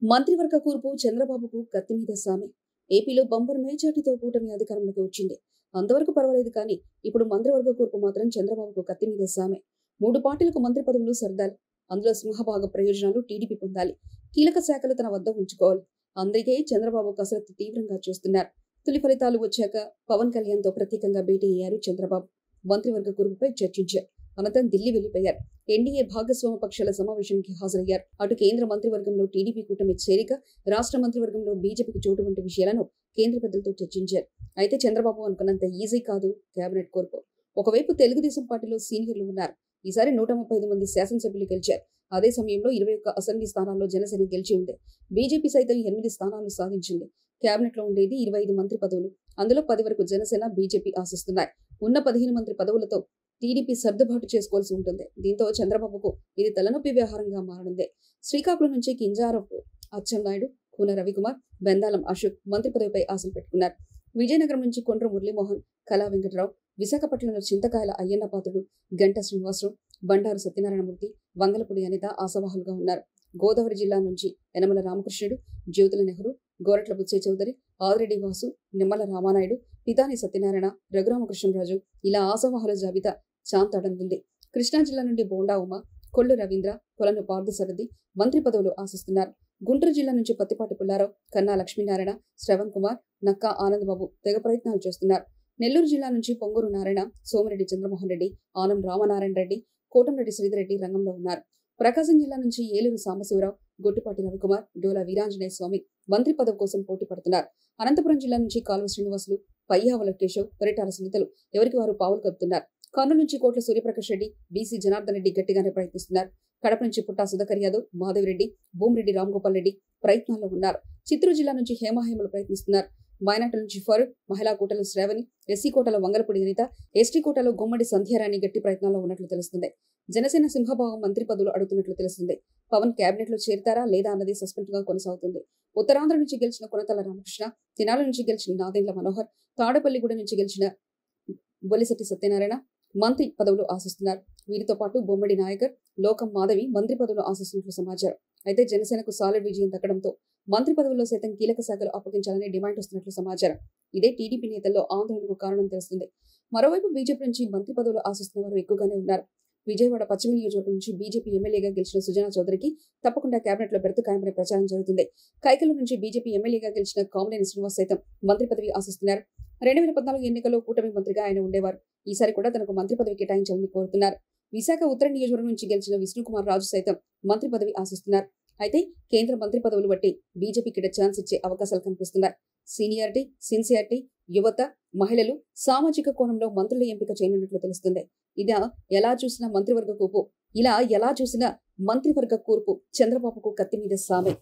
మంత్రివర్గ కూర్పు చంద్రబాబుకు కత్తి మీద సామె. ఏపీలో బంపర్ మేజార్టీతో కూటమి అధికారంలోకి వచ్చింది. అంతవరకు పర్వాలేదు కానీ ఇప్పుడు మంత్రివర్గ కూర్పు మాత్రం చంద్రబాబుకు కత్తి మీద సామె. 3 పార్టీలకు మంత్రి పదవులు సర్దాలి. అందులో సింహభాగ ప్రయోజనాలు టీడీపీ పొందాలి. కీలక శాఖలు తన వద్ద ఉంచుకోవాలి. అందుకే చంద్రబాబు కసరత్తు తీవ్రంగా చేస్తున్నారు. తొలి ఫలితాలు వచ్చాక పవన్ కళ్యాణ్ తో ప్రత్యేకంగా భేటీ అయ్యారు చంద్రబాబు. మంత్రివర్గ కూర్పుపై చర్చించారు. అనంతరం ఢిల్లీ వెళ్లిపోయారు. ఎన్డీఏ భాగస్వామ్య పక్షాల సమావేశానికి హాజరయ్యారు. అటు కేంద్ర మంత్రివర్గంలో టీడీపీ కూటమి చేరిక, రాష్ట్ర మంత్రివర్గంలో బీజేపీకి చోటు వంటి విషయాలను కేంద్ర పెద్దలతో చర్చించారు. అయితే చంద్రబాబు అనుకున్నంత ఈజీ కాదు కేబినెట్ కూర్పు. ఒకవైపు తెలుగుదేశం పార్టీలో సీనియర్లు ఉన్నారు. ఈసారి 135 మంది శాసనసభ్యులు గెలిచారు. అదే సమయంలో 21 అసెంబ్లీ స్థానాల్లో జనసేన గెలిచి ఉంది. బీజేపీ సైతం 8 స్థానాలు సాధించింది. కేబినెట్ లో ఉండేది 25 మంత్రి పదవులు. అందులో 10 వరకు జనసేన, బీజేపీ ఆశిస్తున్నాయి. ఉన్న 15 మంత్రి పదవులతో టీడీపీ సర్దుబాటు చేసుకోవాల్సి ఉంటుంది. దీంతో చంద్రబాబుకు ఇది తలనొప్పి వ్యవహారంగా మారనుంది. శ్రీకాకుళం నుంచి కింజారపు అచ్చెన్నాయుడు, కూన రవికుమార్, బెందాలం అశోక్ మంత్రి పదవిపై ఆశలు పెట్టుకున్నారు. విజయనగరం నుంచి కొండ్ర మురళీమోహన్, కళా వెంకటరావు, విశాఖపట్నంలో చింతకాయల అయ్యన్న పాత్రుడు, గంట శ్రీనివాసరావు, బండారు సత్యనారాయణమూర్తి, వంగలపూడి అనిత ఆశావాహులుగా ఉన్నారు. గోదావరి జిల్లా నుంచి యనమల రామకృష్ణుడు, జ్యోతుల నెహ్రూ, గోరట్ల బుచ్చయ్య చౌదరి, ఆదిరెడ్డి వాసు, నిమ్మల రామానాయుడు, పితాని సత్యనారాయణ, రఘురామకృష్ణరాజు ఇలా ఆశావాహుల జాబితా చాంతాడంతుంది. కృష్ణా జిల్లా నుండి బోండా ఉమ, కొల్లు రవీంద్ర, కొలను పార్థసారథి మంత్రి పదవులు ఆశిస్తున్నారు. గుంటూరు జిల్లా నుంచి పత్తిపాటి పుల్లారావు, కన్నా లక్ష్మీనారాయణ, శ్రవణ్ కుమార్, నక్కా ఆనందబాబు తెగ ప్రయత్నాలు చేస్తున్నారు. నెల్లూరు జిల్లా నుంచి పొంగూరు నారాయణ, సోమిరెడ్డి చంద్రమోహన్ రెడ్డి, ఆనం రామనారాయణ రెడ్డి, కోటంరెడ్డి శ్రీధర్రెడ్డి రంగంలో ఉన్నారు. ప్రకాశం జిల్లా నుంచి ఏలూరు సాంబశివరావు, గొట్టిపాటి రవికుమార్, డోలా వీరాంజనేయ స్వామి మంత్రి పదవి కోసం పోటీ పడుతున్నారు. అనంతపురం జిల్లా నుంచి కాలువ శ్రీనివాసులు, పయ్యావుల కేశవ్, పరిటాల సునీతలు ఎవరికి వారు పావులు కలుపుతున్నారు. కర్నూలు నుంచి కోట్ల సూర్యప్రకాష్ రెడ్డి, బీసీ జనార్దన్ రెడ్డి గట్టిగానే ప్రయత్నిస్తున్నారు. కడప నుంచి పుట్టా సుధాకర్ యాదవ్, మాధవిరెడ్డి, భూమిరెడ్డి రామ్గోపాల్ రెడ్డి ప్రయత్నాల్లో ఉన్నారు. చిత్తూరు జిల్లా నుంచి హేమహేమలు ప్రయత్నిస్తున్నారు. మైనార్టీ నుంచి ఫరూక్, మహిళా కోటలో శ్రావణి, ఎస్సీ కోటలో వంగలపూడి అనిత, ఎస్టీ కోటలో గుమ్మడి సంధ్యారాణి గట్టి ప్రయత్నాల్లో ఉన్నట్లు తెలుస్తుంది. జనసేన సింహభాగం మంత్రి పదవులు అడుగుతున్నట్లు తెలుస్తుంది. పవన్ కేబినెట్ లో చేరుతారా లేదా అన్నది సస్పెన్స్ గా కొనసాగుతుంది. ఉత్తరాంధ్ర నుంచి గెలిచిన కొనతల రామకృష్ణ, తెనాలి నుంచి గెలిచిన నాదెండ్ల మనోహర్, తాడపల్లిగూడ నుంచి గెలిచిన బొలిశెట్టి సత్యనారాయణ మంత్రి పదవులు ఆశిస్తున్నారు. వీరితో పాటు బొమ్మడి నాయకర్, లోకం మాధవి మంత్రి పదవులు ఆశిస్తున్నట్లు సమాచారం. అయితే జనసేనకు సాలిడ్ విజయం దక్కడంతో మంత్రి పదవుల్లో సైతం కీలక శాఖలు అప్పగించాలని డిమాండ్ వస్తున్నట్లు సమాచారం. ఇదే టీడీపీ నేతల్లో ఆందోళనకు కారణం తెలుస్తుంది. మరోవైపు బీజేపీ నుంచి మంత్రి పదవులు ఆశిస్తున్న వారు ఎక్కువగానే ఉన్నారు. విజయవాడ పశ్చిమ నియోజకవర్గం నుంచి బీజేపీ ఎమ్మెల్యేగా గెలిచిన సుజనా చౌదరికి తప్పకుండా కేబినెట్ లో బెర్తు ఖాయమనే ప్రచారం జరుగుతుంది. కైకలు నుంచి బీజేపీ ఎమ్మెల్యేగా గెలిచిన కామినేని శ్రీనివాస్ సైతం మంత్రి పదవి ఆశిస్తున్నారు. 2014 ఎన్నికల్లో కూటమి మంత్రిగా ఆయన ఉండేవారు. ఈసారి కూడా తనకు మంత్రి పదవి కేటాయించాలని కోరుతున్నారు. విశాఖ ఉత్తర నియోజకవర్గం నుంచి గెలిచిన విష్ణుకుమార్ రాజు సైతం మంత్రి పదవి ఆశిస్తున్నారు. అయితే కేంద్ర మంత్రి పదవులు బట్టి బీజేపీకి ఛాన్స్ ఇచ్చే అవకాశాలు కనిపిస్తున్నాయి. సీనియారిటీ, సిన్సియారిటీ, యువత, మహిళలు, సామాజిక కోణంలో మంత్రుల ఎంపిక చేయనున్నట్లు తెలుస్తుంది. ఇలా ఎలా చూసినా మంత్రివర్గ కూర్పు చంద్రబాబుకు కత్తి మీద సామే.